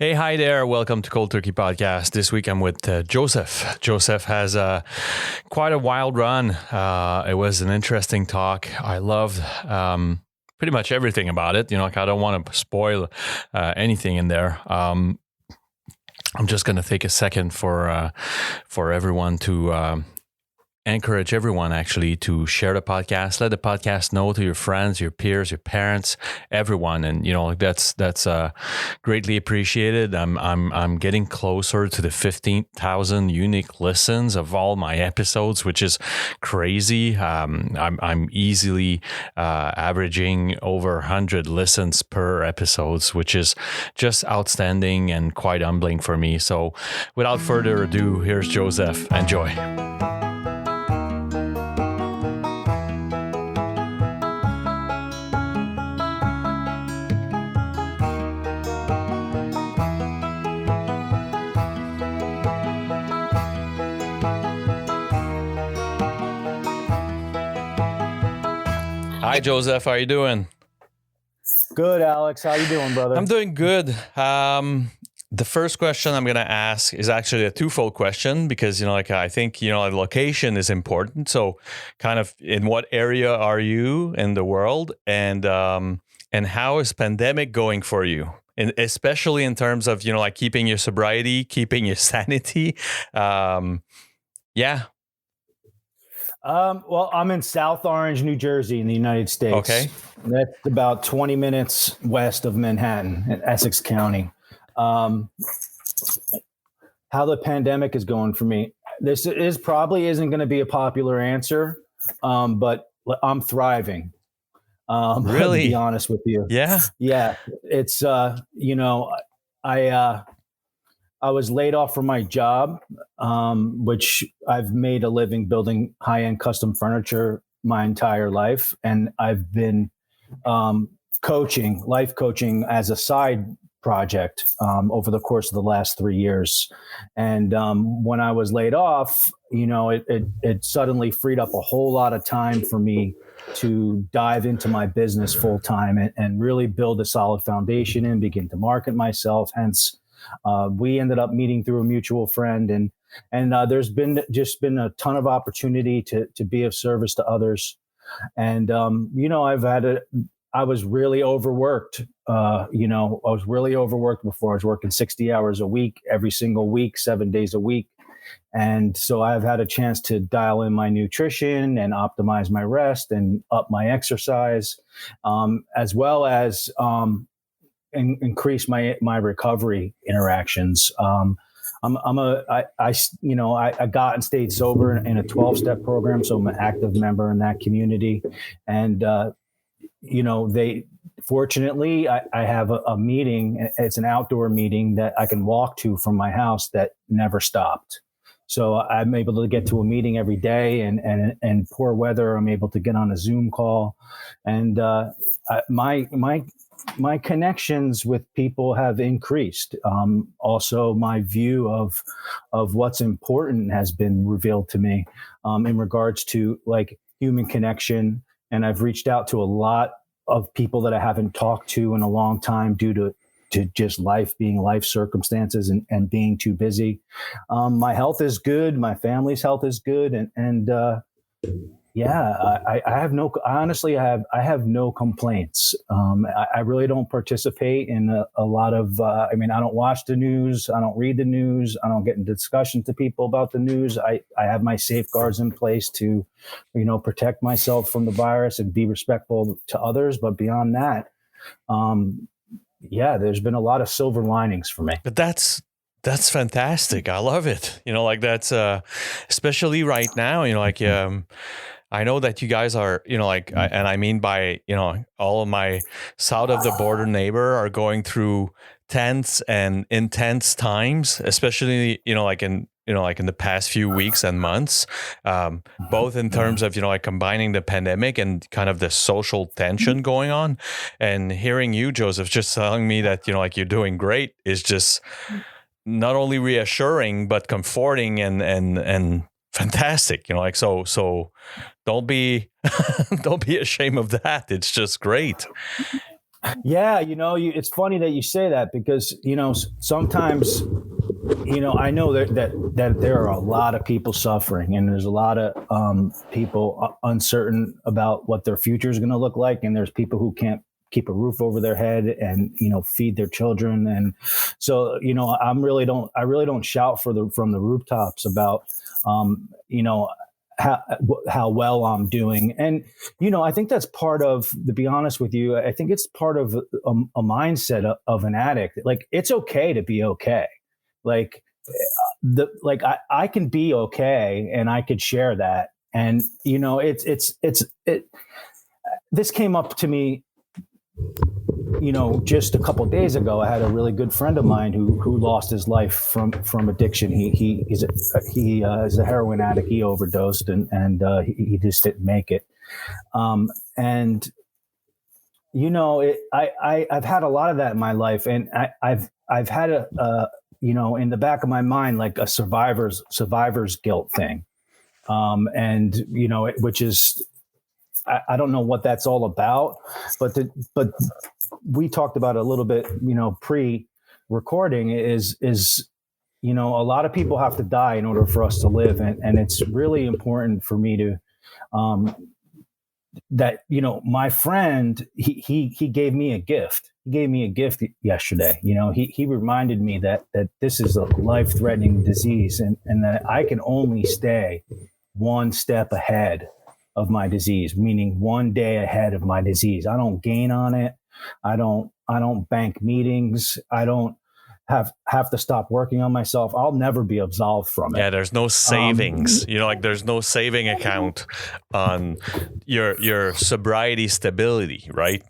Hey, hi there. Welcome to Cold Turkey Podcast. This week I'm with Joseph. Joseph has quite a wild run. It was an interesting talk. I loved pretty much everything about it. I don't want to spoil anything in there. I'm just going to take a second for everyone to encourage everyone actually to share the podcast. Let the podcast know to your friends, your peers, your parents, everyone, and that's greatly appreciated. I'm getting closer to the 15,000 unique listens of all my episodes, which is crazy. I'm easily averaging over 100 listens per episodes, which is just outstanding and quite humbling for me. So, without further ado, here's Joseph. Enjoy. Hi, Joseph. How are you doing? Good, Alex. How you doing, brother? I'm doing good. The first question I'm going to ask is actually a twofold question because, I think, the location is important. So kind of in what area are you in the world and how is pandemic going for you? And especially in terms of, keeping your sobriety, keeping your sanity. Yeah. Well, I'm in South Orange, New Jersey, in the United States. Okay. That's about 20 minutes west of Manhattan in Essex County. How the pandemic is going for me. This probably isn't going to be a popular answer, but I'm thriving. Really? To be honest with you. Yeah. Yeah. It's, I was laid off from my job, which I've made a living building high-end custom furniture my entire life. And I've been life coaching as a side project over the course of the last 3 years. And when I was laid off, it suddenly freed up a whole lot of time for me to dive into my business full time and really build a solid foundation and begin to market myself. Hence, we ended up meeting through a mutual friend, and there's been a ton of opportunity to be of service to others. And I was really overworked. I was really overworked before. I was working 60 hours a week, every single week, 7 days a week. And so I've had a chance to dial in my nutrition and optimize my rest and up my exercise, as well as increase my recovery interactions. I got and stayed sober in a 12-step program, so I'm an active member in that community. And fortunately, I have a meeting. It's an outdoor meeting that I can walk to from my house that never stopped. So I'm able to get to a meeting every day, and poor weather, I'm able to get on a Zoom call, and my connections with people have increased. Also, my view of what's important has been revealed to me in regards to like human connection. And I've reached out to a lot of people that I haven't talked to in a long time due to just life circumstances and being too busy. My health is good. My family's health is good. And I have no complaints. I really don't participate in a lot of, I don't watch the news. I don't read the news. I don't get in discussions to people about the news. I have my safeguards in place to, protect myself from the virus and be respectful to others. But beyond that, there's been a lot of silver linings for me. But that's fantastic. I love it. That's, especially right now, I know that you guys are, and I mean by, all of my south of the border neighbor are going through tense and intense times, especially, in the past few weeks and months, both in terms of, combining the pandemic and kind of the social tension going on. And hearing you, Joseph, just telling me that, you're doing great is just not only reassuring, but comforting and fantastic, so don't be ashamed of that. It's just great. Yeah, it's funny that you say that because sometimes I know that there are a lot of people suffering, and there's a lot of people uncertain about what their future is going to look like, and there's people who can't keep a roof over their head and feed their children, and so I really don't shout from the rooftops about how well I'm doing. And, I think that's part of, to be honest with you, I think it's part of a mindset of an addict. Like, it's okay to be okay. Like I can be okay and I could share that. And, this came up to me, just a couple of days ago. I had a really good friend of mine who lost his life from addiction. He is a heroin addict. He overdosed and he just didn't make it. And I've had a lot of that in my life, and I've had in the back of my mind, like a survivor's guilt thing, and which is. I don't know what that's all about, but we talked about it a little bit, pre-recording is a lot of people have to die in order for us to live, and it's really important for me to that my friend he gave me a gift. He gave me a gift yesterday. He reminded me that this is a life-threatening disease, and that I can only stay one step ahead of my disease, meaning one day ahead of my disease. I don't gain on it. I don't bank meetings. I don't have to stop working on myself. I'll never be absolved from it. Yeah, there's no savings. There's no saving account on your sobriety stability, right?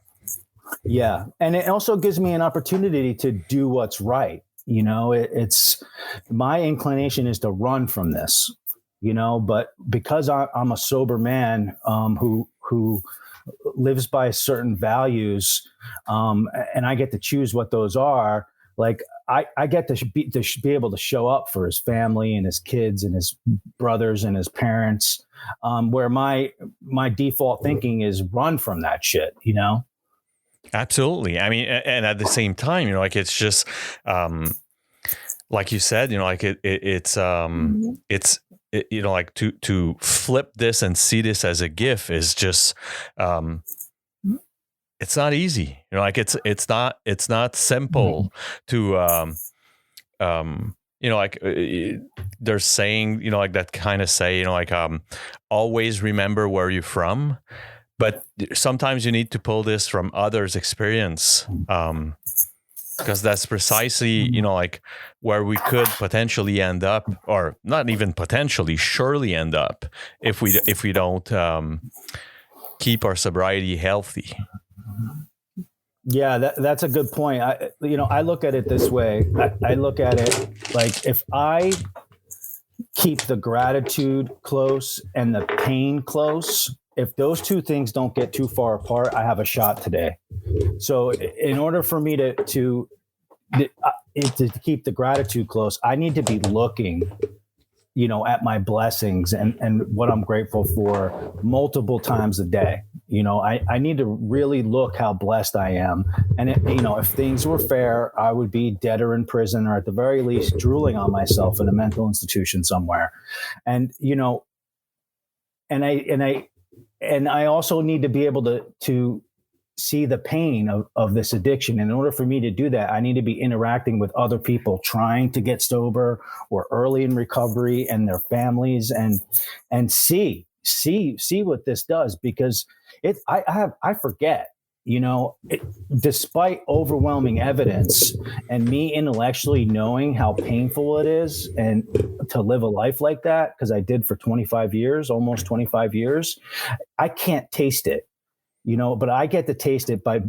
Yeah, and it also gives me an opportunity to do what's right. It's my inclination is to run from this. But because I'm a sober man who lives by certain values, and I get to choose what those are. Like I get to be able to show up for his family and his kids and his brothers and his parents, where my default thinking is run from that shit. Absolutely. I mean, and at the same time, it's just like you said, it's like to flip this and see this as a gift is just it's not easy. It's not simple to they're saying, that kind of say, always remember where you're from, but sometimes you need to pull this from others' experience. Because that's precisely, where we could potentially end up, or not even potentially, surely end up if we don't keep our sobriety healthy. Yeah, that's a good point. I look at it this way. I look at it like, if I keep the gratitude close and the pain close, if those two things don't get too far apart, I have a shot today. So in order for me to keep the gratitude close, I need to be looking, at my blessings and what I'm grateful for multiple times a day. I need to really look how blessed I am. And if things were fair, I would be dead or in prison, or at the very least drooling on myself in a mental institution somewhere. And, and I also need to be able to see the pain of this addiction. And in order for me to do that, I need to be interacting with other people trying to get sober or early in recovery, and their families, and see what this does, because I forget, despite overwhelming evidence and me intellectually knowing how painful it is and to live a life like that, because I did for 25 years, almost 25 years, I can't taste it. But I get to taste it by,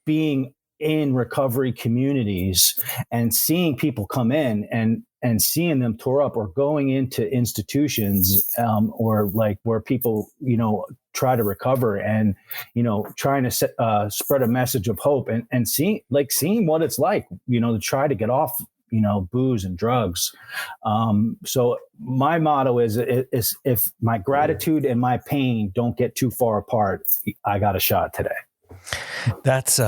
being in recovery communities and seeing people come in and seeing them tore up, or going into institutions, or like where people, try to recover, and, trying to spread a message of hope, and seeing what it's like, to try to get off, booze and drugs. So my motto is if my gratitude and my pain don't get too far apart, I got a shot today. That's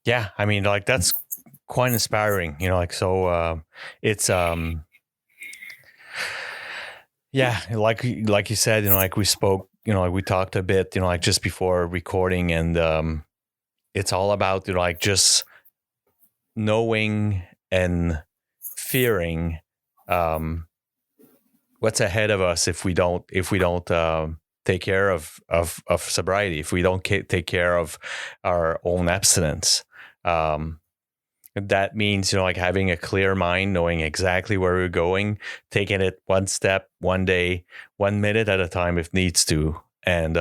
yeah, I mean, like that's quite inspiring, you know, like so it's yeah, like you said, you know, like we spoke, you know, like we talked a bit, you know, like just before recording, and it's all about, you know, like just knowing and fearing um what's ahead of us if we don't take care of sobriety, if we don't take care of our own abstinence. um that means, you know, like having a clear mind, knowing exactly where we're going, taking it one step, one day, 1 minute at a time if needs to, and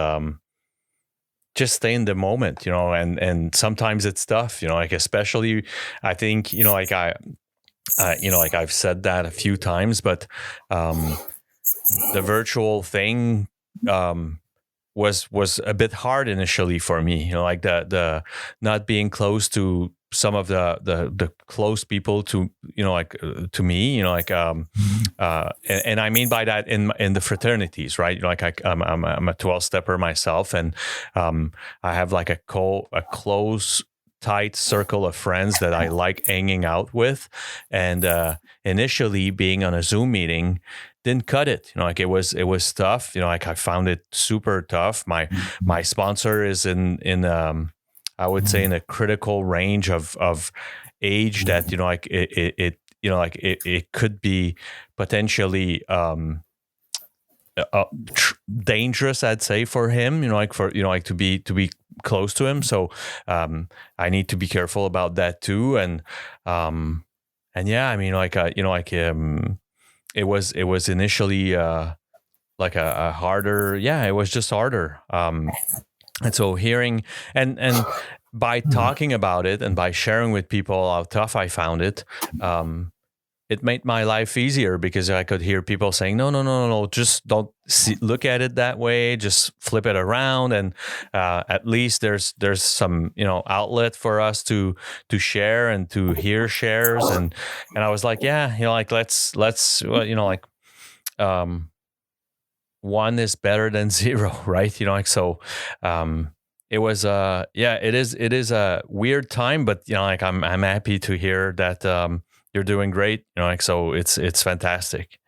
just stay in the moment, you know. And sometimes it's tough, you know, like especially I think, you know, like you know, like I've said that a few times, but the virtual thing um was a bit hard initially for me, you know, like the not being close to some of the close people to, you know, like to me, you know, like and I mean by that in the fraternities, right? You know, like I'm a 12 stepper myself, and I have like a close tight circle of friends that I like hanging out with, and initially being on a Zoom meeting didn't cut it. You know, like it was tough. You know, like I found it super tough. My sponsor is in I would say in a critical range of age that, you know, like it you know, like it could be potentially dangerous, I'd say, for him, you know, like for, you know, like to be close to him. So I need to be careful about that too. And yeah, I mean, like you know, like it was initially like a harder, yeah, it was just harder. And so hearing and by talking about it and by sharing with people how tough I found it, it made my life easier because I could hear people saying, no, no, no, no, no, just don't look at it that way. Just flip it around. And at least there's some, you know, outlet for us to share and to hear shares. And I was like, yeah, you know, like let's, well, you know, like, one is better than zero, right? You know, like, so, it was, yeah, it is a weird time, but, you know, like I'm happy to hear that, you're doing great, you know, like, so it's fantastic.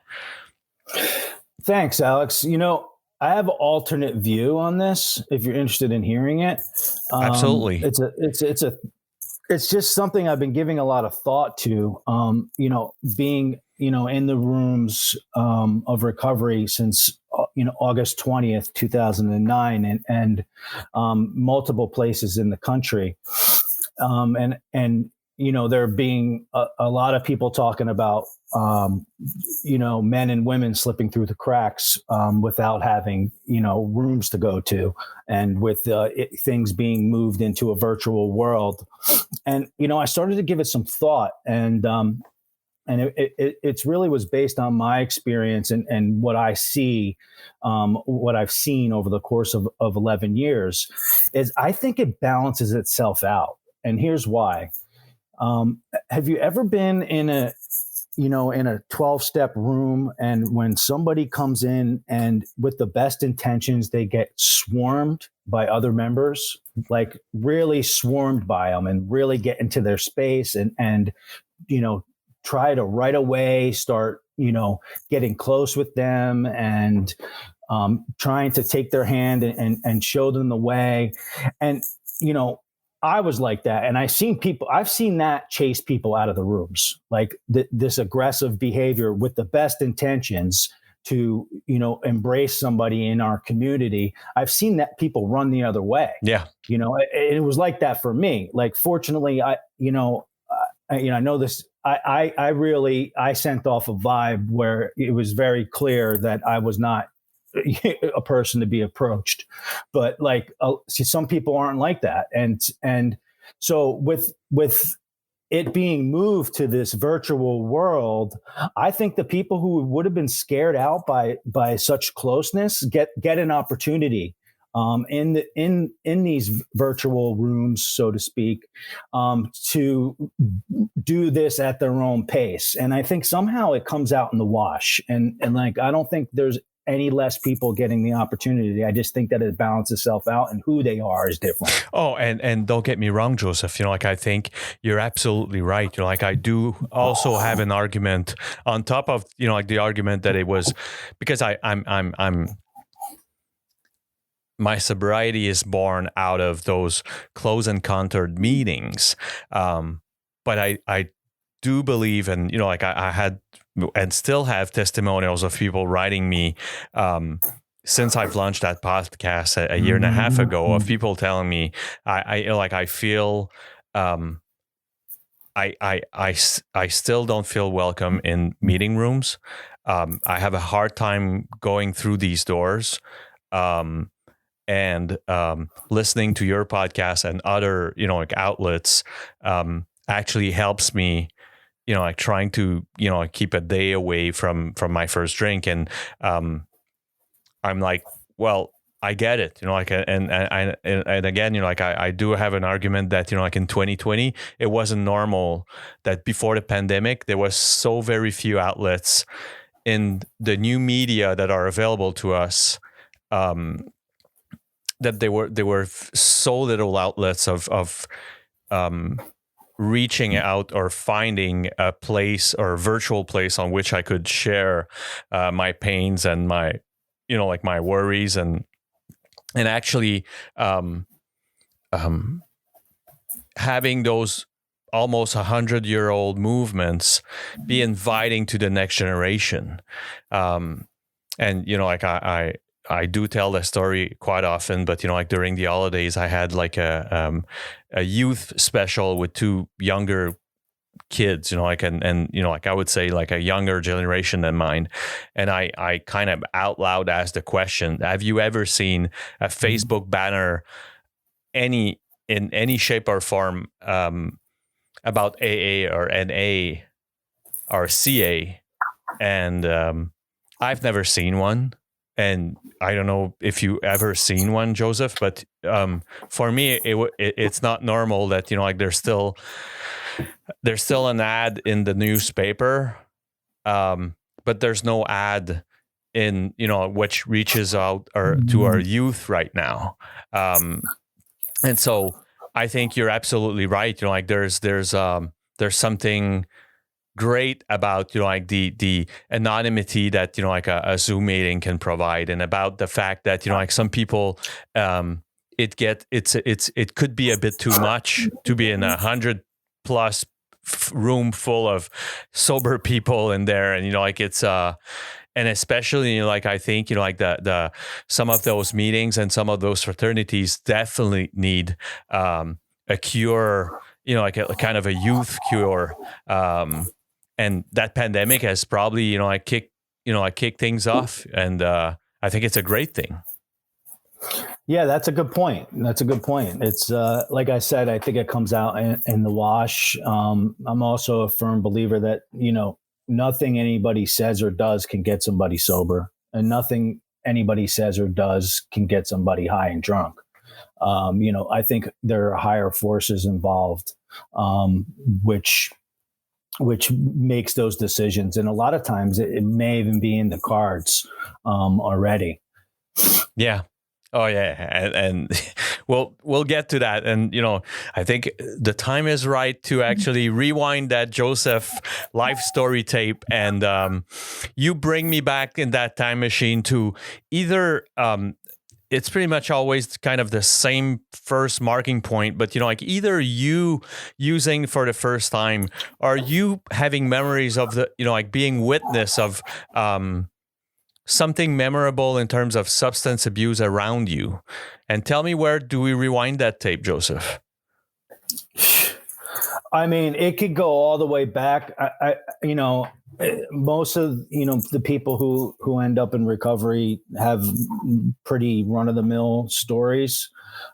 Thanks, Alex. You know, I have an alternate view on this. If you're interested in hearing it, Absolutely. it's just something I've been giving a lot of thought to. You know, being, you know, in the rooms of recovery since you know, August 20th, 2009, and multiple places in the country, and you know, there being a lot of people talking about you know, men and women slipping through the cracks without having, you know, rooms to go to, and with things being moved into a virtual world. And you know, I started to give it some thought, and it's really was based on my experience and what I see, what I've seen over the course of 11 years. Is I think it balances itself out, and here's why. Have you ever been in a, you know, in a 12-step room, and when somebody comes in and with the best intentions, they get swarmed by other members, like really swarmed by them, and really get into their space, and you know, try to right away start, you know, getting close with them, and trying to take their hand and show them the way. And you know, I was like that, and I've seen that chase people out of the rooms, like this aggressive behavior with the best intentions to, you know, embrace somebody in our community. I've seen that people run the other way. Yeah. You know, it was like that for me. Like, fortunately, I know this. I sent off a vibe where it was very clear that I was not a person to be approached. But like, see, some people aren't like that, and so with it being moved to this virtual world, I think the people who would have been scared out by such closeness get an opportunity in these virtual rooms, so to speak, to do this at their own pace. And I think somehow it comes out in the wash. And like, I don't think there's any less people getting the opportunity. I just think that it balances itself out, and who they are is different. Oh, and don't get me wrong, Joseph. Like I think you're absolutely right. Like I do also have an argument on top of like the argument that it was because I'm my sobriety is born out of those close encountered meetings. But I do believe, and like I had and still have testimonials of people writing me since I've launched that podcast a year and a half ago, of people telling me I feel I still don't feel welcome in meeting rooms. I have a hard time going through these doors. And listening to your podcast and other like outlets actually helps me like trying to keep a day away from my first drink. And I'm like, well, I get it, like, and again, like I do have an argument that like in 2020 it wasn't normal that before the pandemic there was so very few outlets in the new media that are available to us, that there were so little outlets of reaching out or finding a place or a virtual place on which I could share my pains and my like my worries and actually having those almost 100-year-old movements be inviting to the next generation. And like I do tell the story quite often, but like during the holidays, I had like a youth special with two younger kids, like and like I would say like a younger generation than mine, and I kind of out loud asked the question: have you ever seen a Facebook banner in any shape or form about AA or NA or CA? And I've never seen one. And I don't know if you ever seen one, Joseph, but for me, it's not normal that like there's still an ad in the newspaper, but there's no ad in which reaches out or to our youth right now. And so I think you're absolutely right. Like there's something great about like the anonymity that like a Zoom meeting can provide, and about the fact that like some people it could be a bit too much to be in 100+ room full of sober people in there, and like it's and especially like I think like the some of those meetings and some of those fraternities definitely need a cure, like a kind of a youth cure. And that pandemic has probably, kicked things off. And I think it's a great thing. Yeah, that's a good point. It's like I said, I think it comes out in the wash. I'm also a firm believer that, nothing anybody says or does can get somebody sober, and nothing anybody says or does can get somebody high and drunk. I think there are higher forces involved, which makes those decisions. And a lot of times it may even be in the cards already. Yeah. Oh yeah. And we'll get to that. And, I think the time is right to actually rewind that Joseph life story tape. And you bring me back in that time machine to either, it's pretty much always kind of the same first marking point, but like either you using for the first time, or you having memories of the, like being witness of something memorable in terms of substance abuse around you. And tell me, where do we rewind that tape, Joseph? I mean, it could go all the way back. Most of the people who end up in recovery have pretty run of the mill stories,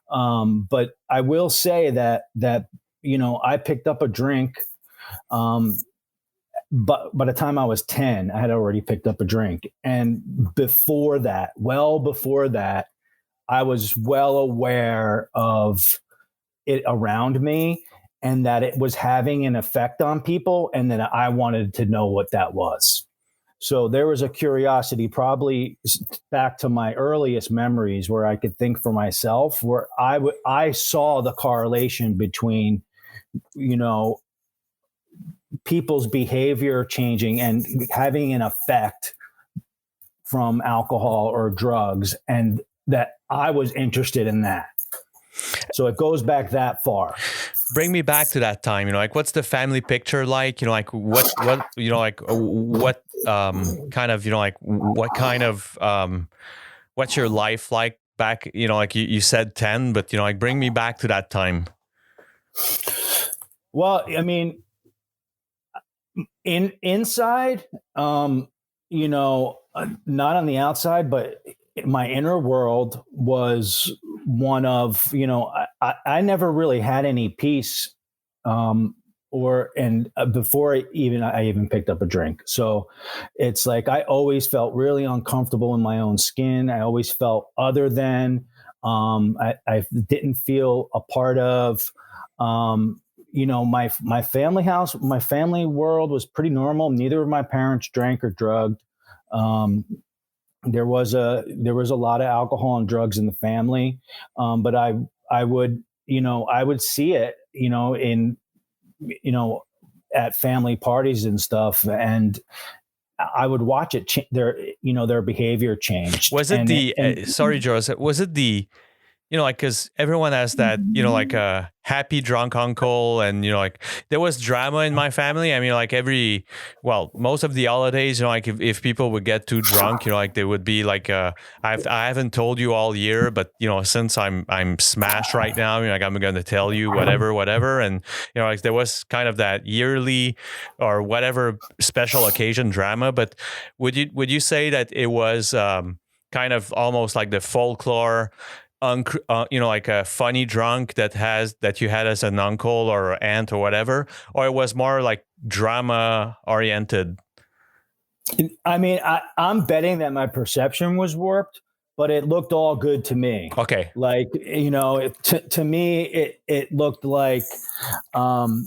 but I will say that I picked up a drink, but by the time I was 10, I had already picked up a drink, and before that, I was well aware of it around me, and that it was having an effect on people, and that I wanted to know what that was. So there was a curiosity, probably back to my earliest memories, where I could think for myself, where I saw the correlation between, people's behavior changing and having an effect from alcohol or drugs, and that I was interested in that. So it goes back that far. Bring me back to that time. What's the family picture like? What kind of, what kind of, what's your life like back? You said 10, but bring me back to that time. Well, I mean, inside, not on the outside, but my inner world was one of, I never really had any peace, before I even picked up a drink. So it's like, I always felt really uncomfortable in my own skin. I always felt other than, I didn't feel a part of, my family world was pretty normal. Neither of my parents drank or drugged. There was a lot of alcohol and drugs in the family. But I would see it, at family parties and stuff. And I would watch it, their behavior changed. Was it sorry, Joseph, was it because everyone has that, a happy drunk uncle, and, there was drama in my family. I mean, most of the holidays, if people would get too drunk, they would be like, I haven't told you all year, but, since I'm smashed right now, I'm going to tell you whatever. And, there was kind of that yearly or whatever special occasion drama. But would you say that it was kind of almost like the folklore, like a funny drunk that you had as an uncle or aunt or whatever, or it was more like drama oriented? I mean, I'm betting that my perception was warped, but it looked all good to me. Okay. Like, to me, it looked like, they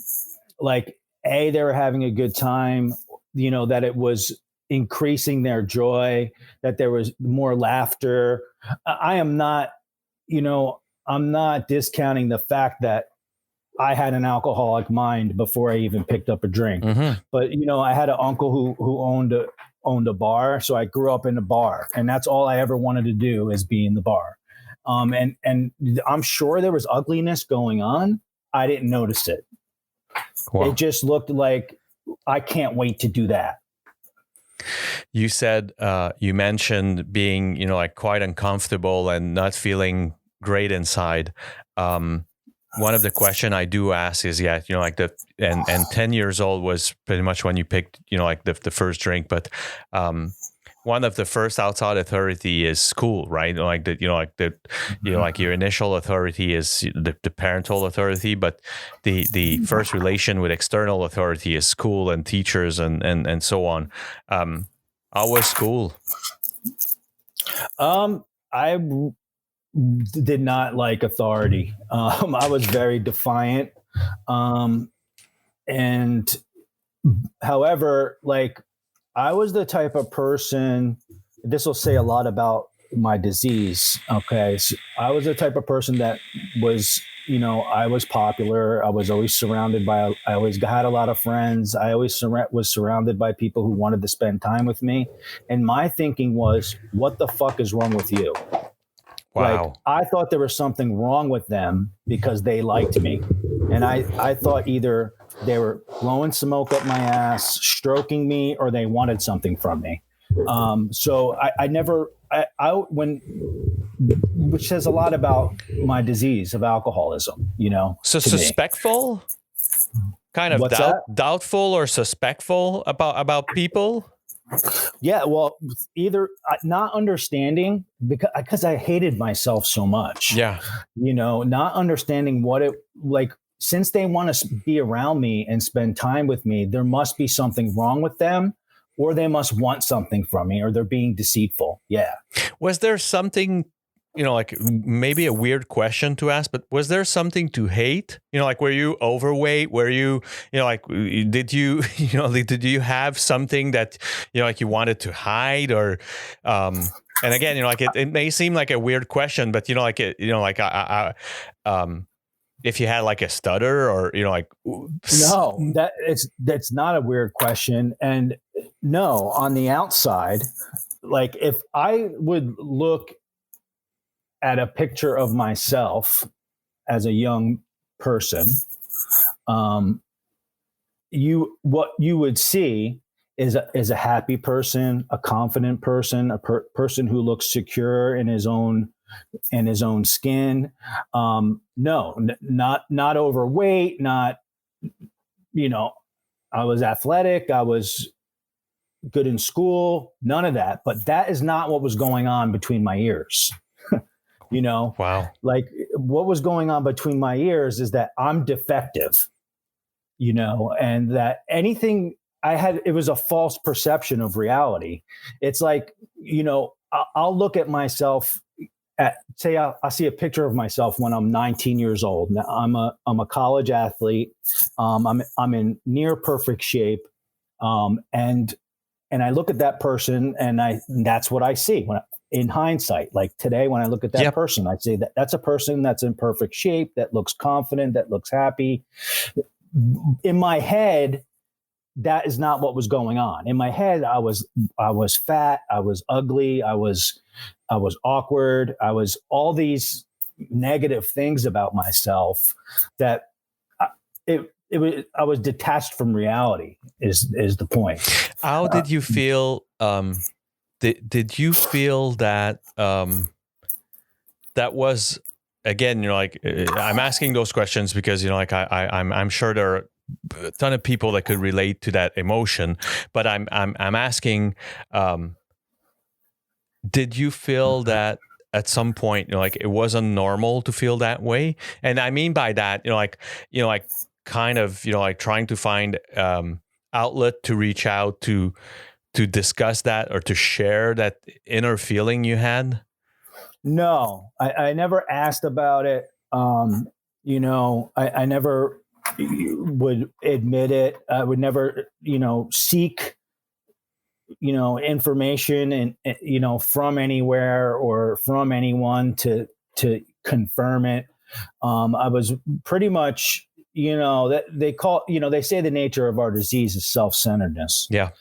were having a good time, that it was increasing their joy, that there was more laughter. I'm not discounting the fact that I had an alcoholic mind before I even picked up a drink. Mm-hmm. But, I had an uncle who owned a bar. So I grew up in a bar, and that's all I ever wanted to do, is be in the bar. And I'm sure there was ugliness going on. I didn't notice it. Wow. It just looked like, I can't wait to do that. You said, you mentioned being, quite uncomfortable and not feeling great inside. One of the questions I do ask is, and 10 years old was pretty much when you picked, the first drink, but, one of the first outside authority is school, right? Your initial authority is the parental authority, but the first relation with external authority is school and teachers and so on. How was school? I did not like authority. I was very defiant. And however, I was the type of person, this will say a lot about my disease. Okay. So I was the type of person that was, I was popular. I was always I always had a lot of friends. I always was surrounded by people who wanted to spend time with me. And my thinking was, what the fuck is wrong with you? Wow. I thought there was something wrong with them because they liked me. And I thought either they were blowing smoke up my ass, stroking me, or they wanted something from me. So which says a lot about my disease of alcoholism, So suspectful, kind of doubtful or suspectful about people. Yeah, well, either not understanding because I hated myself so much. Yeah, not understanding what it like. Since they want to be around me and spend time with me, there must be something wrong with them, or they must want something from me, or they're being deceitful. Yeah. Was there something like maybe a weird question to ask, but was there something to hate? Like, were you overweight? Were you, like, did you, did you have something that, like you wanted to hide or, and again, like it may seem like a weird question, but like if you had like a stutter or, like. No, that's not a weird question. And no, on the outside, like if I would look at a picture of myself as a young person, what you would see is a happy person, a confident person, a person who looks secure in his own skin. Not overweight, not, I was athletic, I was good in school, none of that. But that is not what was going on between my ears. Wow. Like what was going on between my ears is that I'm defective, and that anything I had, it was a false perception of reality. It's like, I'll look at myself say I see a picture of myself when I'm 19 years old. Now I'm a college athlete. I'm in near perfect shape. And I look at that person and that's what I see in hindsight. Like today, when I look at that person, I say that's a person that's in perfect shape, that looks confident, that looks happy. In my head, that is not what was going on. In my head, I was fat, I was ugly, I was awkward, I was all these negative things about myself that I was detached from reality is the point. How did you feel? Did you feel that that was, again, like I'm asking those questions because like I'm sure there are a ton of people that could relate to that emotion, but I'm asking, did you feel that at some point, like it wasn't normal to feel that way? And I mean by that, like kind of, like trying to find outlet to reach out to discuss that or to share that inner feeling you had? No, I never asked about it. I never would admit it. I would never, seek, information and, from anywhere or from anyone to confirm it. I was pretty much, that they call, they say the nature of our disease is self-centeredness. Yeah.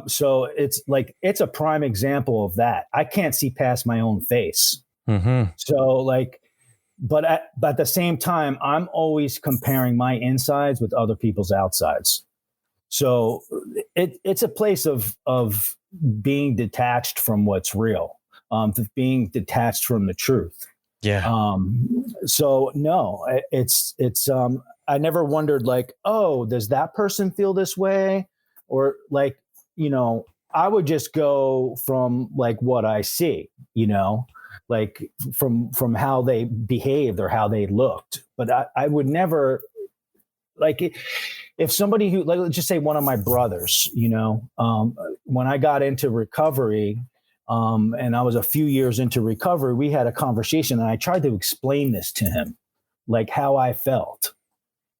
So it's a prime example of that. I can't see past my own face. Mm-hmm. So but at the same time, I'm always comparing my insides with other people's outsides. So it's a place of being detached from what's real, being detached from the truth. Yeah. So no, it's I never wondered like, oh, does that person feel this way? Or like, I would just go from like what I see, like from how they behaved or how they looked. But I would never like if somebody who, like, let's just say one of my brothers, when I got into recovery, and I was a few years into recovery, we had a conversation and I tried to explain this to him, like how I felt.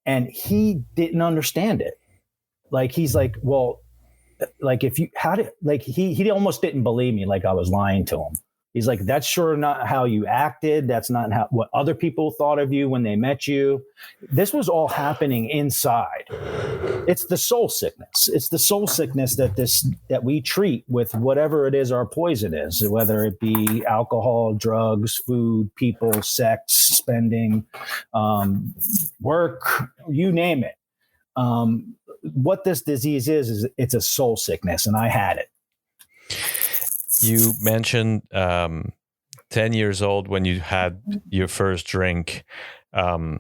And he didn't understand it. Like, he's like, well, like if you, how did, like, he almost didn't believe me, like I was lying to him. He's like, that's sure not how you acted. That's not what other people thought of you when they met you. This was all happening inside. It's the soul sickness. It's the soul sickness that we treat with whatever it is our poison is, whether it be alcohol, drugs, food, people, sex, spending, work, you name it. What this disease is it's a soul sickness, and I had it. You mentioned 10 years old when you had your first drink. Can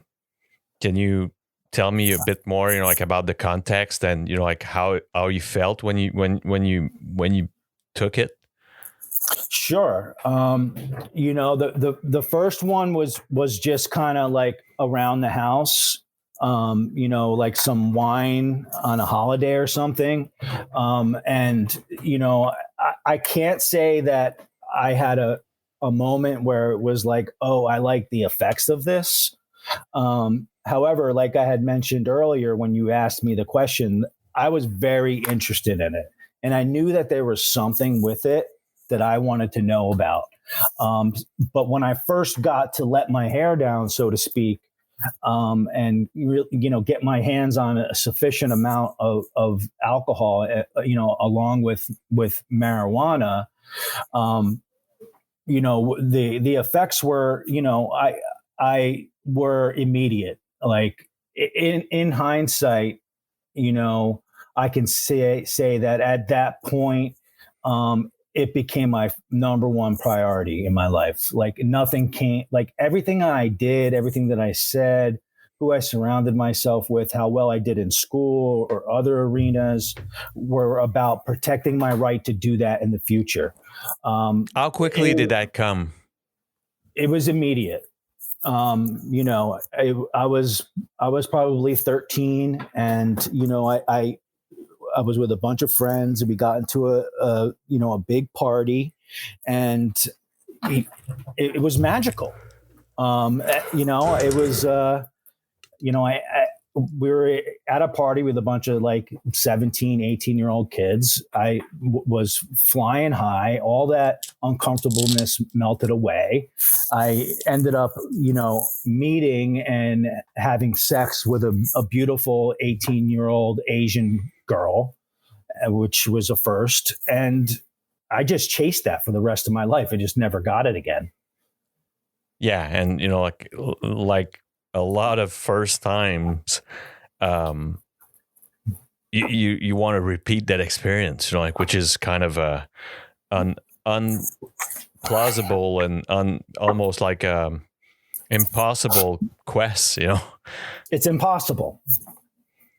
you tell me a bit more, like about the context and, like how you felt when you took it? Sure. The first one was just kind of like around the house, like some wine on a holiday or something. And, I can't say that I had a a moment where it was like, oh, I like the effects of this. However, like I had mentioned earlier, when you asked me the question, I was very interested in it. And I knew that there was something with it that I wanted to know about. But when I first got to let my hair down, so to speak, and get my hands on a sufficient amount of alcohol, along with marijuana, the effects were, I were immediate. Like in hindsight, I can say that at that point, it became my number one priority in my life. Like nothing came, like everything I did, everything that I said, who I surrounded myself with, how well I did in school or other arenas, were about protecting my right to do that in the future. How quickly did that come? It was immediate. I was probably 13, and I was with a bunch of friends, and we got into a big party, and it was magical. It was we were at a party with a bunch of like 17, 18-year-old kids. I was flying high. All that uncomfortableness melted away. I ended up, meeting and having sex with a beautiful 18-year-old Asian girl, which was a first. And I just chased that for the rest of my life. I just never got it again. Yeah. And, like a lot of first times, you want to repeat that experience, which is kind of an unplausible and almost like impossible quest, It's impossible.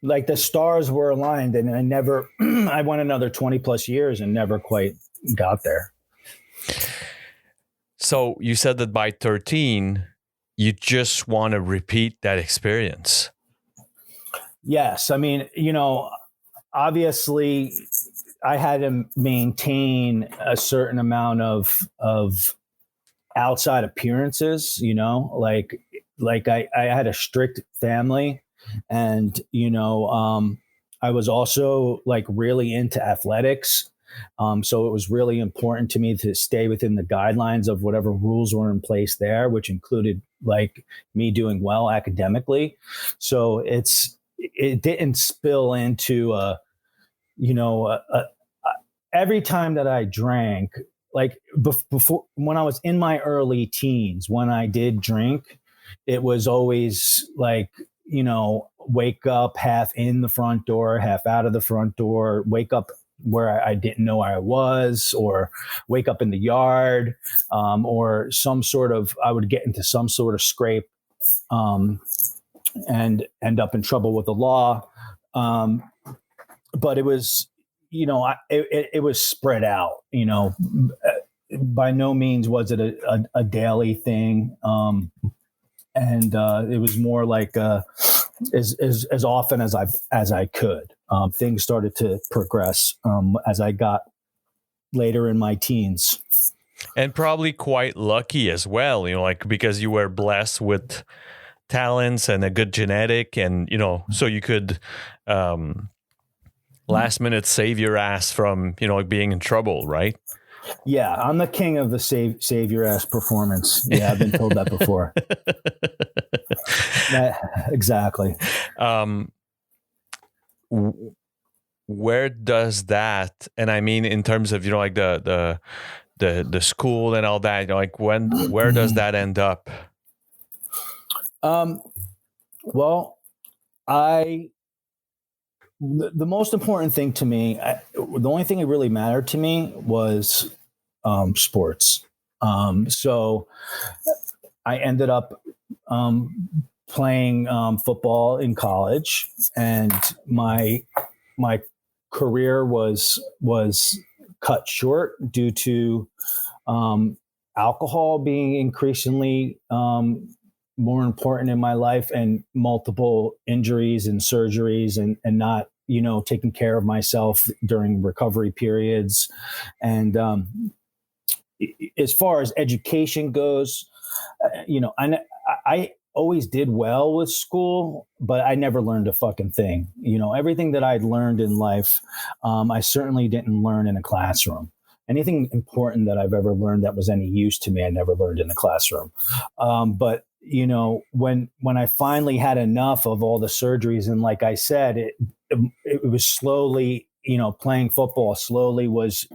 Like the stars were aligned, and I went another 20 plus years and never quite got there. So you said that by 13, you just want to repeat that experience. Yes. I mean, obviously I had to maintain a certain amount of outside appearances, like I had a strict family, and, I was also like really into athletics. So it was really important to me to stay within the guidelines of whatever rules were in place there, which included like me doing well academically. So it didn't spill into every time that I drank, like before, when I was in my early teens, when I did drink, it was always like, wake up half in the front door, half out of the front door, wake up where I didn't know I was, or wake up in the yard, or I would get into some sort of scrape, and end up in trouble with the law. But it was, it was spread out, by no means was it a daily thing. And it was more like as often as I could. Things started to progress as I got later in my teens, and probably quite lucky as well. Because you were blessed with talents and a good genetic, and so you could last minute save your ass from being in trouble, right? Yeah, I'm the king of the save your ass performance. Yeah, I've been told that before. Exactly. Where does that, and I mean in terms of like the school and all that, like where does that end up? Well, the most important thing to me, the only thing that really mattered to me was sports. So I ended up playing football in college, and my career was cut short due to alcohol being increasingly more important in my life, and multiple injuries and surgeries, and not taking care of myself during recovery periods. And as far as education goes, I always did well with school, but I never learned a fucking thing. Everything that I'd learned in life, I certainly didn't learn in a classroom. Anything important that I've ever learned that was any use to me, I never learned in the classroom. But when I finally had enough of all the surgeries, and like I said, it was slowly, playing football slowly was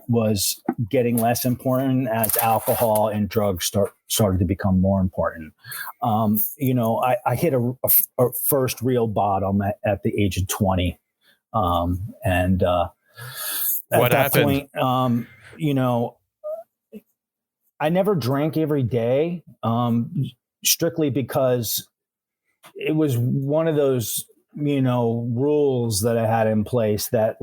getting less important as alcohol and drugs started to become more important. I hit a first real bottom at the age of 20. At What that happened? point, I never drank every day, strictly because it was one of those, rules that I had in place that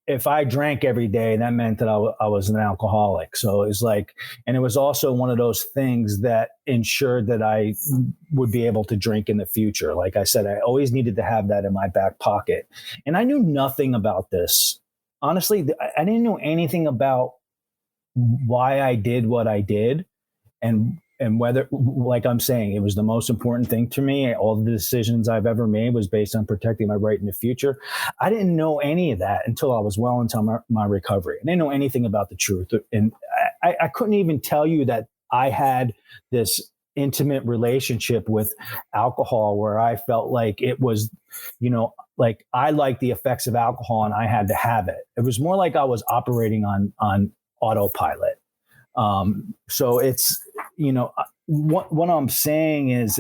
if I drank every day, that meant that I was an alcoholic. So it was and it was also one of those things that ensured that I would be able to drink in the future. Like I said, I always needed to have that in my back pocket. And I knew nothing about this. Honestly, I didn't know anything about why I did what I did, and whether, like I'm saying, it was the most important thing to me. All the decisions I've ever made was based on protecting my right in the future. I didn't know any of that until I was well into my recovery. I didn't know anything about the truth. And I couldn't even tell you that I had this intimate relationship with alcohol where I felt like it was, like I liked the effects of alcohol and I had to have it. It was more like I was operating on autopilot. So it's, what I'm saying is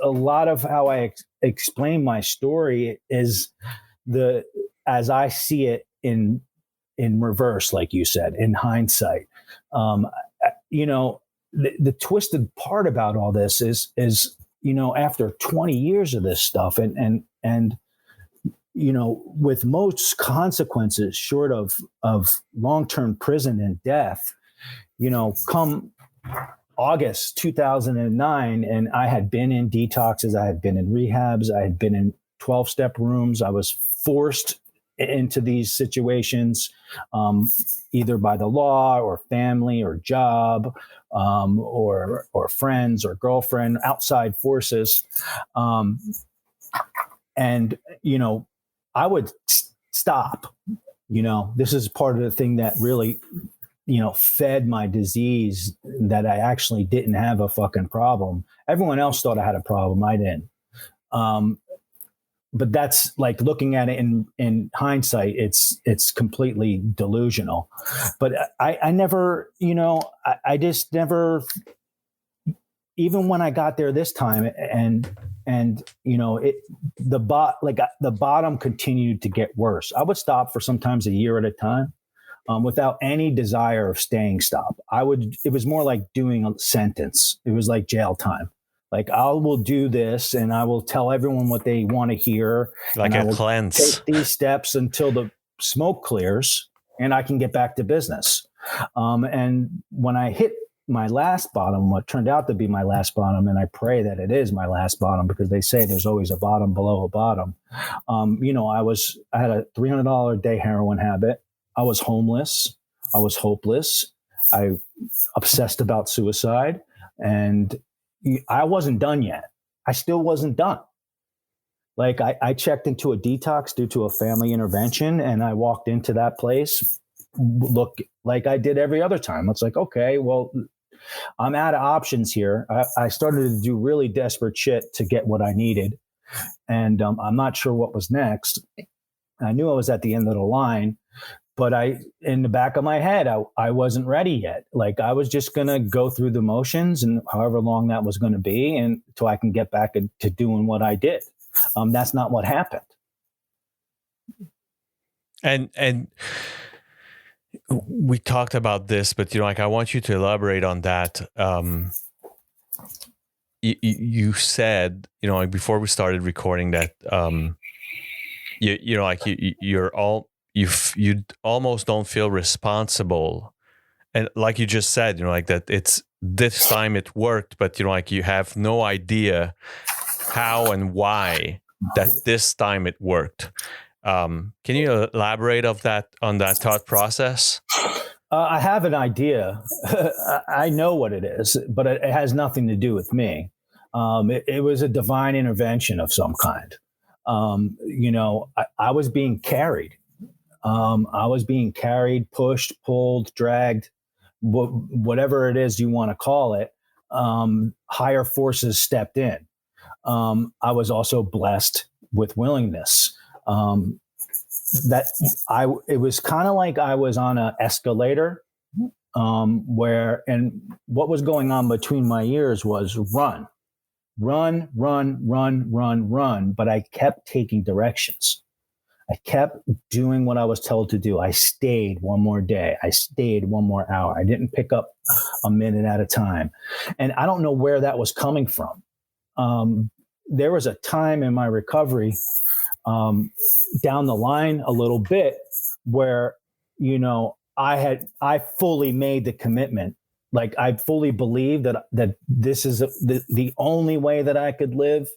a lot of how I explain my story is as I see it in reverse, like you said, in hindsight. The twisted part about all this is, after 20 years of this stuff and with most consequences short of long-term prison and death, come August 2009, and I had been in detoxes, I had been in rehabs, I had been in 12-step rooms. I was forced into these situations, either by the law or family or job, or friends or girlfriend, outside forces. And I would stop. This is part of the thing that really, fed my disease, that I actually didn't have a fucking problem. Everyone else thought I had a problem. I didn't. But that's like looking at it in hindsight, it's completely delusional. But I never, I just never, even when I got there this time and the bottom continued to get worse. I would stop for sometimes a year at a time, without any desire of staying stop. It was more like doing a sentence. It was like jail time. Like I will do this and I will tell everyone what they want to hear. Like and a I will cleanse. take these steps until the smoke clears and I can get back to business. And when I hit my last bottom, what turned out to be my last bottom, and I pray that it is my last bottom because they say there's always a bottom below a bottom. I had a $300 a day heroin habit. I was homeless. I was hopeless. I obsessed about suicide, and I wasn't done yet. I still wasn't done. Like I checked into a detox due to a family intervention, and I walked into that place, look like I did every other time. It's like, okay, well, I'm out of options here. I started to do really desperate shit to get what I needed. And I'm not sure what was next. I knew I was at the end of the line, but in the back of my head, I wasn't ready yet. Like I was just going to go through the motions, and however long that was going to be, and until I can get back to doing what I did. That's not what happened. And we talked about this, but I want you to elaborate on that. You said, before we started recording that, you almost don't feel responsible, and like you just said, that it's this time it worked, but you have no idea how and why that this time it worked. Can you elaborate on that thought process? I have an idea. I know what it is, but it has nothing to do with me. It was a divine intervention of some kind. I was being carried. I was being carried, pushed, pulled, dragged, whatever it is you want to call it. Higher forces stepped in. I was also blessed with willingness. It was kind of like I was on an escalator, and what was going on between my ears was run, run, run, run, run, run. But I kept taking directions. I kept doing what I was told to do. I stayed one more day. I stayed one more hour. I didn't pick up a minute at a time. And I don't know where that was coming from. There was a time in my recovery down the line a little bit where, I fully made the commitment. Like I fully believed that this is the only way that I could live.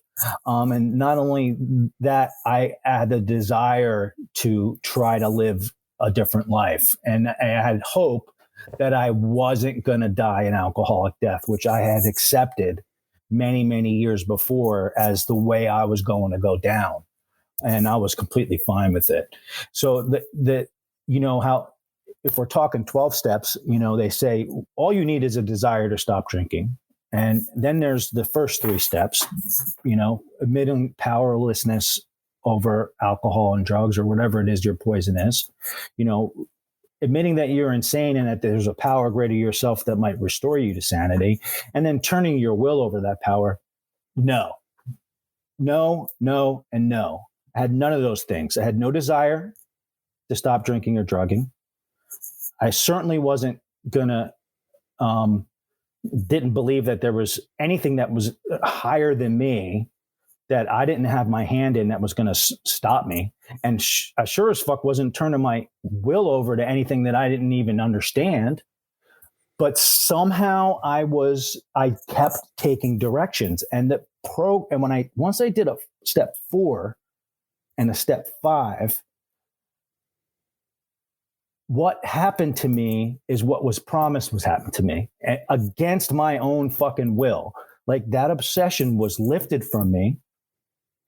And not only that, I had the desire to try to live a different life. And I had hope that I wasn't going to die an alcoholic death, which I had accepted many, many years before as the way I was going to go down. And I was completely fine with it. So how, if we're talking 12 steps, they say all you need is a desire to stop drinking. And then there's the first 3 steps, admitting powerlessness over alcohol and drugs or whatever it is your poison is, admitting that you're insane and that there's a power greater yourself that might restore you to sanity, and then turning your will over that power. No, no, no, and no. I had none of those things. I had no desire to stop drinking or drugging. I certainly wasn't gonna, didn't believe that there was anything that was higher than me that I didn't have my hand in that was going to stop me. And I sure as fuck wasn't turning my will over to anything that I didn't even understand. But somehow I kept taking directions. And once I did a step 4 and a step 5, what happened to me is what was promised was happened to me against my own fucking will. Like that obsession was lifted from me.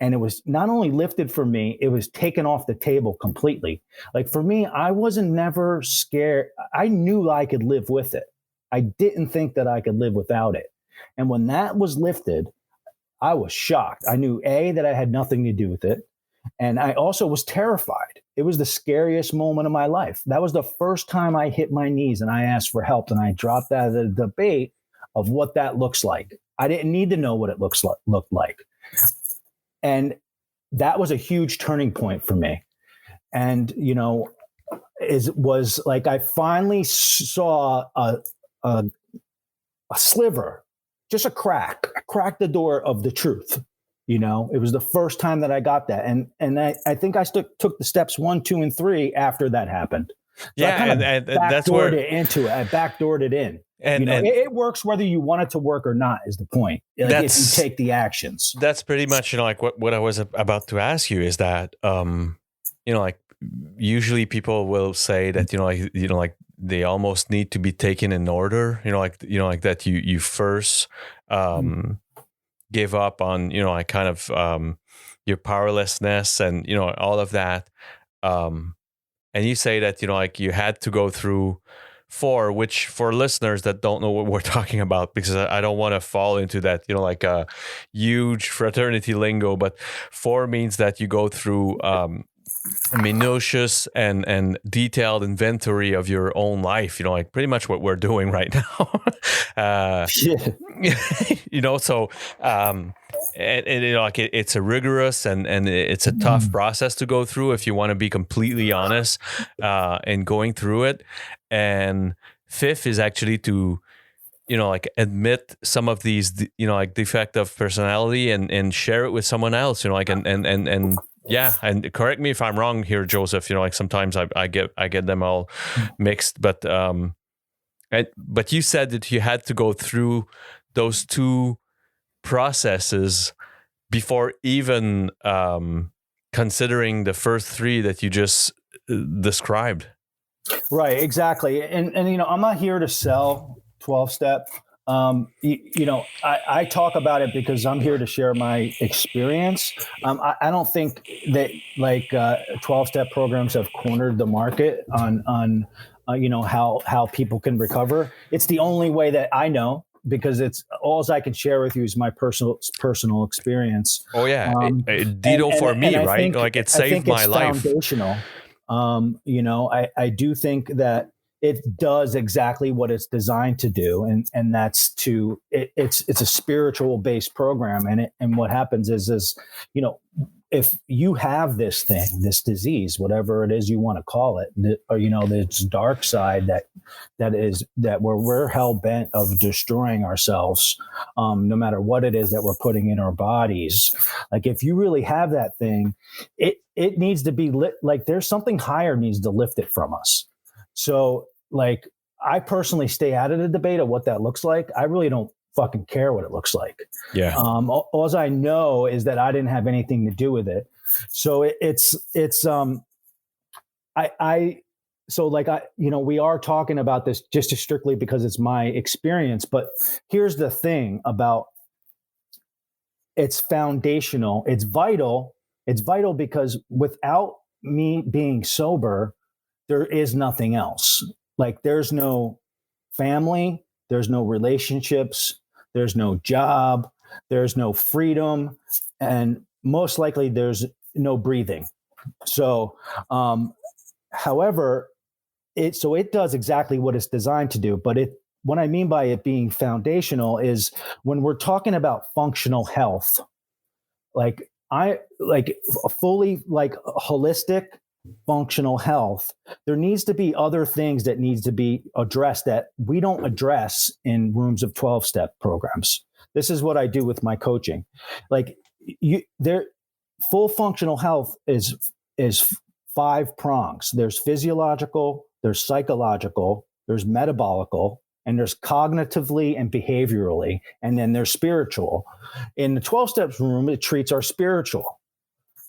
And it was not only lifted from me, it was taken off the table completely. Like for me, I wasn't never scared. I knew I could live with it. I didn't think that I could live without it. And when that was lifted, I was shocked. I knew that I had nothing to do with it. And I also was terrified. It was the scariest moment of my life. That was the first time I hit my knees and I asked for help, and I dropped out of the debate of what that looks like. I didn't need to know what it looked like. And that was a huge turning point for me. And, it was like I finally saw a sliver, just a crack. I cracked the door of the truth. It was the first time that I got that. And I think I took the steps 1, 2, and 3 after that happened. So yeah. I And that's where it into it. I backdoored it in. And it works whether you want it to work or not is the point. Like if you take the actions. That's pretty much, like what I was about to ask you is that, like usually people will say that, like they almost need to be taken in order, like that you first, give up on, like kind of, your powerlessness and, all of that. And you say that, like you had to go through 4, which for listeners that don't know what we're talking about, because I don't want to fall into that, like a huge fraternity lingo, but 4 means that you go through, minutious and detailed inventory of your own life, like pretty much what we're doing right now. So like it's a rigorous and it's a tough process to go through if you want to be completely honest in going through it. And 5th is actually to like admit some of these like defect of personality and share it with someone else, like and yeah, and correct me if I'm wrong here, Joseph. Like sometimes I get them all mixed, but you said that you had to go through those 2 processes before even considering the first 3 that you just described. Right, exactly. And I'm not here to sell 12 step. I talk about it because I'm here to share my experience. I don't think that like 12 step programs have cornered the market on how people can recover. It's the only way that I know, because it's all I can share with you is my personal experience. Oh yeah, Um, and Ditto for and me, I right? think Like it I saved think my it's life. foundational. I do think that it does exactly what it's designed to do, and that's it's a spiritual based program, and what happens is you know if you have this disease, whatever it is you want to call it, or this dark side that we're hell bent of destroying ourselves, no matter what it is that we're putting in our bodies. Like if you really have that thing, it needs to be lit. Like there's something higher needs to lift it from us. So like I personally stay out of the debate of what that looks like. I really don't fucking care what it looks like. Yeah. All I know is that I didn't have anything to do with it. So it's I so like we are talking about this just strictly because it's my experience, but here's the thing about it's foundational, it's vital because without me being sober, there is nothing else. Like there's no family, there's no relationships, there's no job, there's no freedom, and most likely there's no breathing. So, however, it does exactly what it's designed to do. But what I mean by it being foundational is when we're talking about functional health, like I like a fully like holistic functional health, there needs to be other things that needs to be addressed that we don't address in rooms of 12 step programs. This is what I do with my coaching. Like there full functional health is five prongs. There's physiological, there's psychological, there's metabolical, and there's cognitively and behaviorally, and then there's spiritual. In the 12 steps room, it treats our spiritual,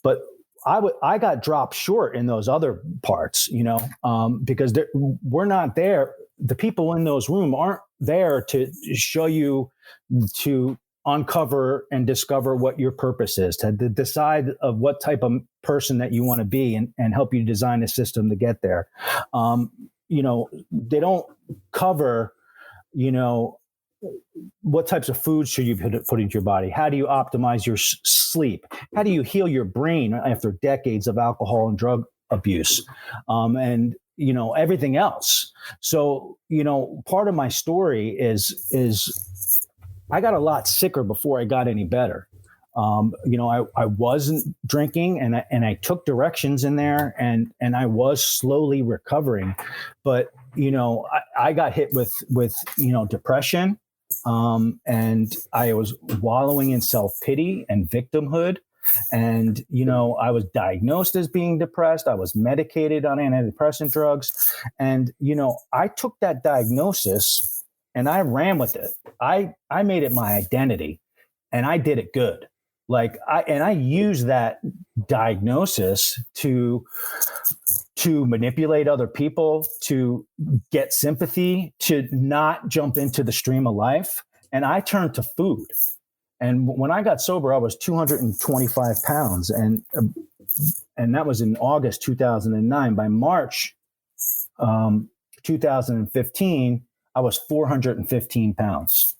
but I got dropped short in those other parts, because we're not there. The people in those rooms aren't there to show you, to uncover and discover what your purpose is, to decide of what type of person that you want to be, and help you design a system to get there. They don't cover, what types of foods should you put into your body? How do you optimize your sleep? How do you heal your brain after decades of alcohol and drug abuse? And everything else. So part of my story is I got a lot sicker before I got any better. I wasn't drinking, and I took directions in there, and I was slowly recovering, but I got hit with depression, and I was wallowing in self-pity and victimhood, and I was diagnosed as being depressed. I was medicated on antidepressant drugs, and I took that diagnosis and I ran with it. I made it my identity, and I did it good. Like I use that diagnosis to manipulate other people, to get sympathy, to not jump into the stream of life. And I turned to food. And when I got sober, I was 225 pounds, and that was in August 2009. By March 2015, I was 415 pounds.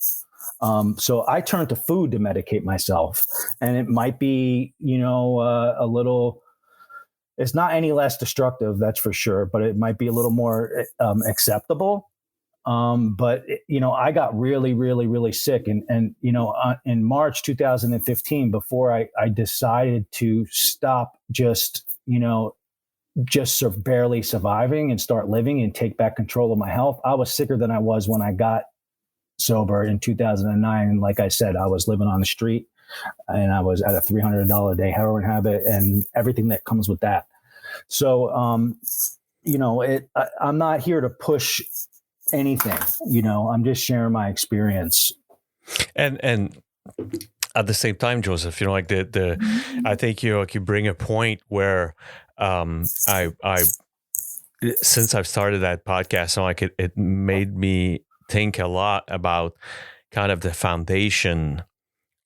So I turned to food to medicate myself, and it might be, a little. It's not any less destructive, that's for sure, but it might be a little more acceptable. But I got really, really, really sick, and in March 2015, before I decided to stop just barely surviving and start living and take back control of my health, I was sicker than I was when I got sober in 2009. And like I said, I was living on the street, and I was at a $300 a day heroin habit and everything that comes with that. So, I'm not here to push anything, I'm just sharing my experience. And at the same time, Joseph, like I think you bring a point where I since I've started that podcast, so like it made me think a lot about kind of the foundation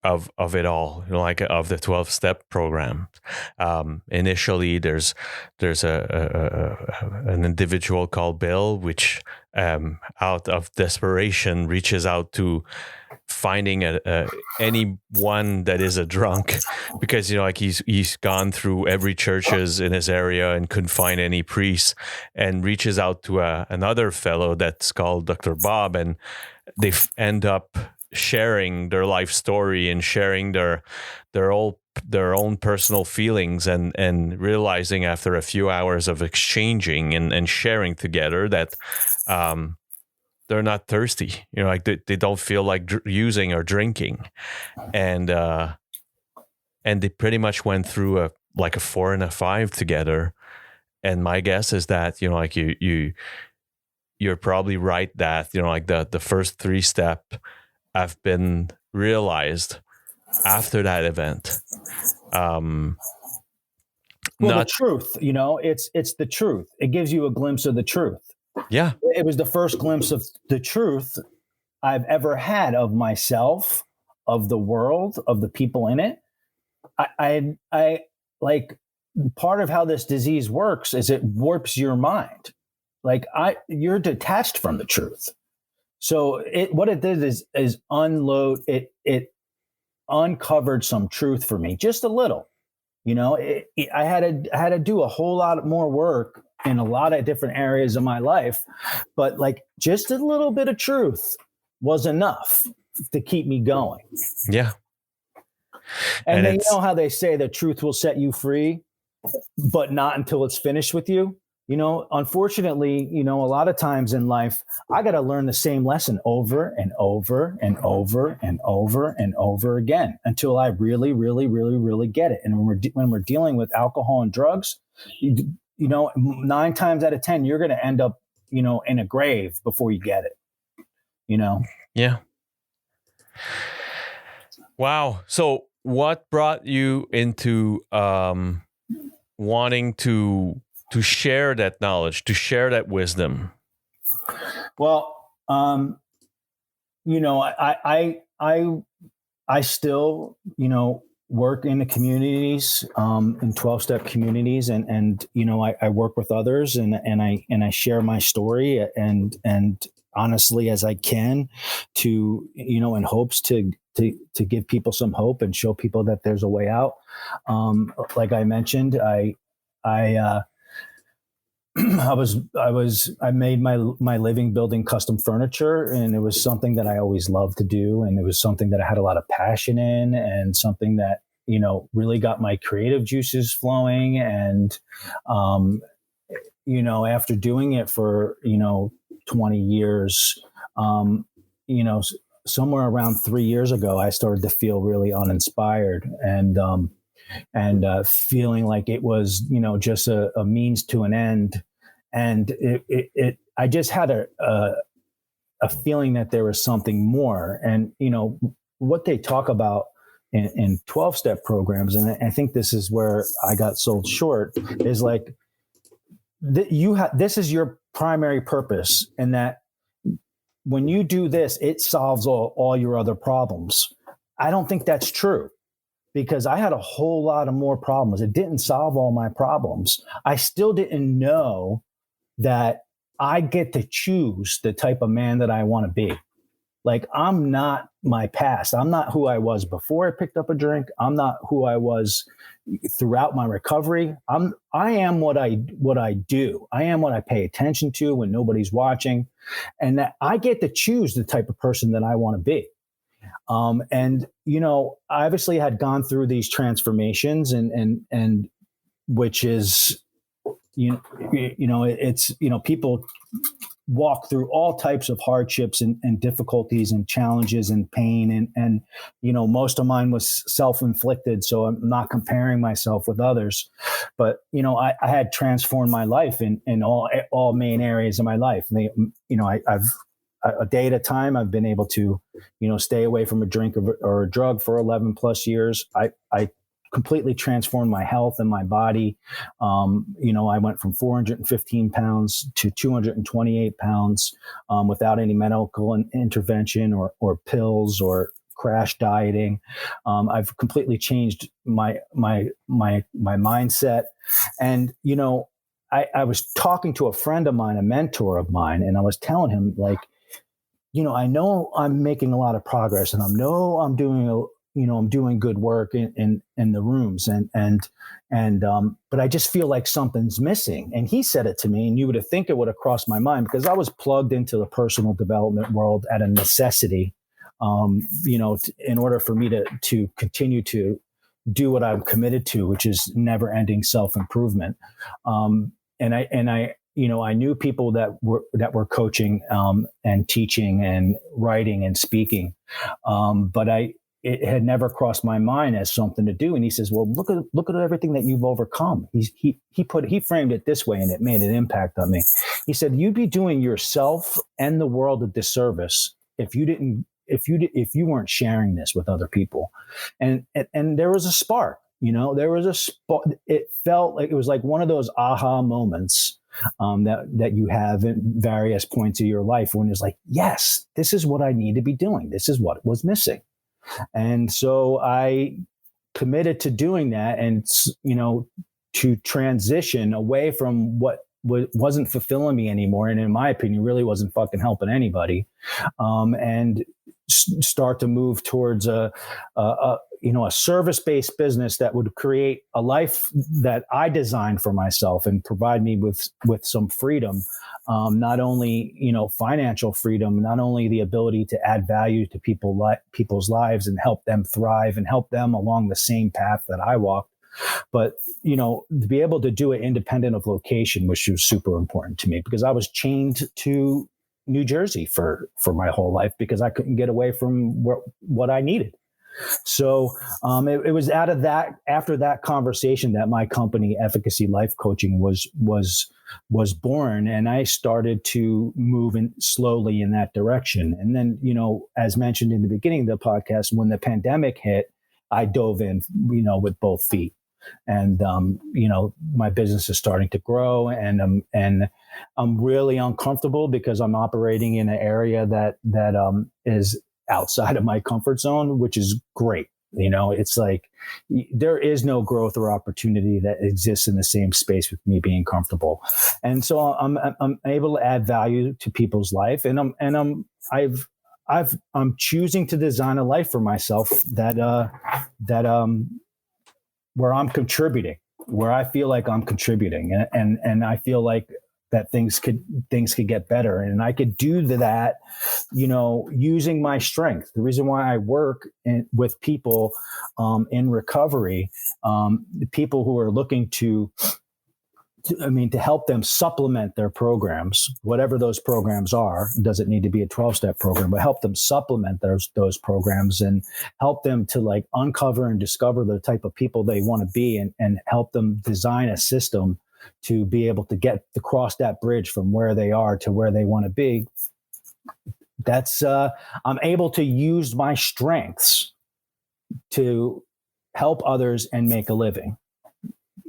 of it all, like of the 12-step program. Initially, there's an individual called Bill, which out of desperation reaches out to finding anyone that is a drunk, because like he's gone through every churches in his area and couldn't find any priests, and reaches out to another fellow that's called Dr. Bob, and they end up sharing their life story and sharing their own personal feelings, and realizing after a few hours of exchanging and sharing together that they're not thirsty, like they don't feel like using or drinking, and they pretty much went through a 4 and a 5 together. And my guess is that like you're probably right that like the first 3 step have been realized after that event. Well, the truth, it's the truth. It gives you a glimpse of the truth. Yeah. It was the first glimpse of the truth I've ever had of myself, of the world, of the people in it. I like, part of how this disease works is it warps your mind. Like you're detached from the truth. So what it did is unload it. It uncovered some truth for me, just a little. I had to do a whole lot more work in a lot of different areas of my life, but like just a little bit of truth was enough to keep me going. Yeah. And they know how they say the truth will set you free, but not until it's finished with you. Unfortunately, a lot of times in life, I got to learn the same lesson over and over and over and over and over again until I really, really, really, really get it. And when we're dealing with alcohol and drugs, 9 times out of 10, you're going to end up, in a grave before you get it. Yeah. Wow. So what brought you into wanting to share that knowledge, to share that wisdom? Well, I still, work in the communities, in 12-step communities, and I work with others, and I share my story and honestly as I can, to in hopes to give people some hope and show people that there's a way out. Like I mentioned, I made my living building custom furniture, and it was something that I always loved to do. And it was something that I had a lot of passion in, and something that, really got my creative juices flowing. And, after doing it for, 20 years, somewhere around 3 years ago, I started to feel really uninspired, and feeling like it was, just a means to an end. And I just had a feeling that there was something more. And, what they talk about in 12-step programs, and I think this is where I got sold short, is like, this is your primary purpose. And that when you do this, it solves all your other problems. I don't think that's true, because I had a whole lot of more problems. It didn't solve all my problems. I still didn't know that I get to choose the type of man that I want to be. Like, I'm not my past. I'm not who I was before I picked up a drink. I'm not who I was throughout my recovery. I am what I do. I am what I pay attention to when nobody's watching, and that I get to choose the type of person that I want to be. And, I obviously had gone through these transformations, and which is, it's, people walk through all types of hardships and difficulties and challenges and pain. And, most of mine was self-inflicted. So I'm not comparing myself with others, but, I had transformed my life in all main areas of my life. I've a day at a time, I've been able to, stay away from a drink or a drug for 11 plus years. I completely transformed my health and my body. I went from 415 pounds to 228 pounds without any medical intervention or pills or crash dieting. I've completely changed my mindset. And, I was talking to a friend of mine, a mentor of mine, and I was telling him, like, I know I'm making a lot of progress, and I'm doing good work in the rooms, but I just feel like something's missing. And he said it to me, and you would think it would have crossed my mind, because I was plugged into the personal development world at a necessity, in order for me to continue to do what I'm committed to, which is never ending self-improvement. And I knew people that were coaching and teaching and writing and speaking, but it had never crossed my mind as something to do. And he says, "Well, look at everything that you've overcome." He framed it this way, and it made an impact on me. He said, "You'd be doing yourself and the world a disservice if you weren't sharing this with other people." And there was a spark. There was a spark. It felt like it was like one of those aha moments that you have in various points of your life when it's like, yes, this is what I need to be doing. This is what was missing. And so I committed to doing that, and, to transition away from what wasn't fulfilling me anymore. And in my opinion, really wasn't fucking helping anybody. And start to move towards a service-based business that would create a life that I designed for myself and provide me with some freedom, not only financial freedom, not only the ability to add value to people's lives and help them thrive and help them along the same path that I walked, but to be able to do it independent of location, which was super important to me, because I was chained to New Jersey for my whole life because I couldn't get away from what I needed. So it was out of that, after that conversation, that my company, Efficacy Life Coaching, was born, and I started to move slowly in that direction. And then, as mentioned in the beginning of the podcast, when the pandemic hit, I dove in, with both feet. And my business is starting to grow, and I'm really uncomfortable because I'm operating in an area that is outside of my comfort zone, which is great. It's like there is no growth or opportunity that exists in the same space with me being comfortable. And so I'm able to add value to people's life, and I'm choosing to design a life for myself that where I'm contributing, where I feel like I'm contributing, and I feel like that things could get better, and I could do that, using my strength. The reason why I work with people in recovery, people who are looking to help them supplement their programs, whatever those programs are. It doesn't need to be a 12-step program, but help them supplement those programs and help them to uncover and discover the type of people they want to be, and help them design a system to be able to cross that bridge from where they are to where they want to be. That's I'm able to use my strengths to help others and make a living,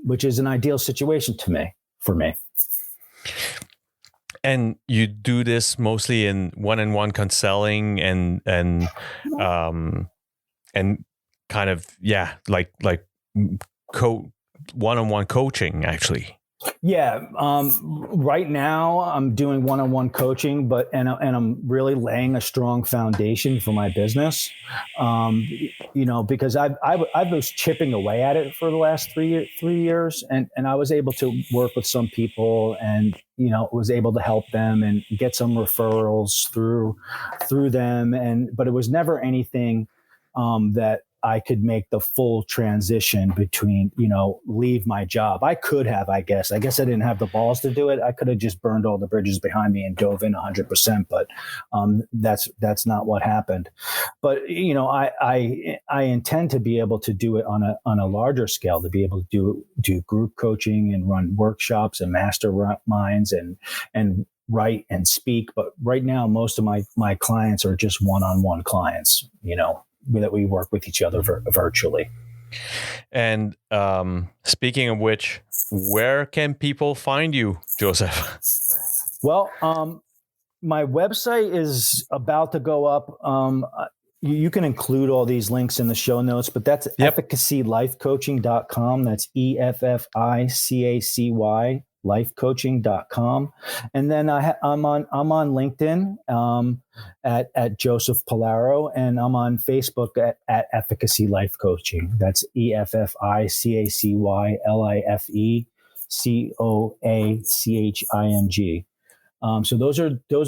which is an ideal situation for me. And you do this mostly in one-on-one counseling and kind of, like one-on-one coaching, actually. Yeah. Right now I'm doing one-on-one coaching, and I'm really laying a strong foundation for my business. Because I was chipping away at it for the last 3 years, and I was able to work with some people, and, was able to help them and get some referrals through them. But it was never anything, that I could make the full transition between, leave my job. I could have, I guess I didn't have the balls to do it. I could have just burned all the bridges behind me and dove in 100%, but that's not what happened. But, I intend to be able to do it on a larger scale, to be able to do group coaching and run workshops and masterminds and write and speak. But right now, most of my clients are just one-on-one clients, that we work with each other virtually. And speaking of which, where can people find you, Joseph? Well, my website is about to go up. You can include all these links in the show notes, but that's effficacylifecoaching.com. That's EFFICACY lifecoaching.com. And then I'm on LinkedIn at Joseph Polaro, and I'm on Facebook at Efficacy Life Coaching. That's EFFICACYLIFECOACHING. So those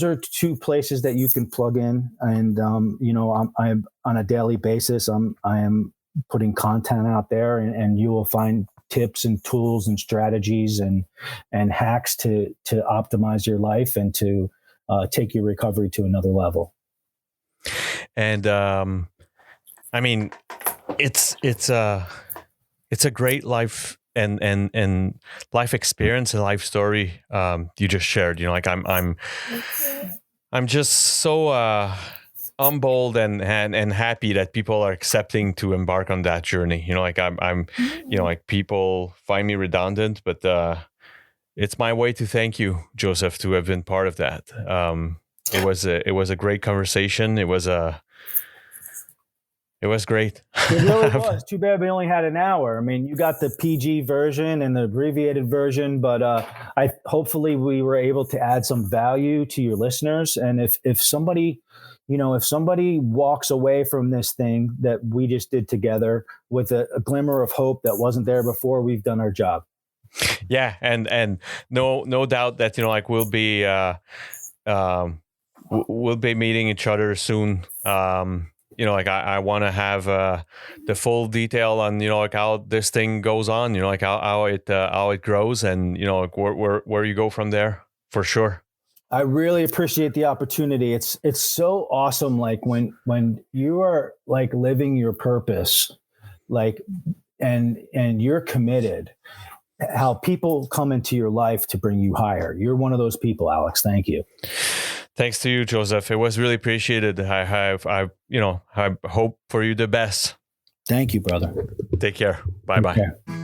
are two places that you can plug in, and I'm on a daily basis. I am putting content out there, and you will find tips and tools and strategies and hacks to optimize your life and to take your recovery to another level. And I mean, it's a great life and life experience and life story you just shared. Like I'm just so humbled and happy that people are accepting to embark on that journey. Like I'm like people find me redundant, but it's my way to thank you, Joseph, to have been part of that. It was a great conversation. It was great. It really was. Too bad we only had an hour. I mean, you got the PG version and the abbreviated version, but hopefully we were able to add some value to your listeners. And if somebody walks away from this thing that we just did together with a glimmer of hope that wasn't there before, we've done our job. Yeah, and no doubt that like we'll be meeting each other soon. Like I want to have the full detail on like how this thing goes on. Like how it grows, and like where you go from there, for sure. I really appreciate the opportunity. It's so awesome. Like when you are like living your purpose, like and you're committed, how people come into your life to bring you higher. You're one of those people, Alex. Thank you. Thanks to you, Joseph. It was really appreciated. I hope for you the best. Thank you, brother. Take care. Bye-bye.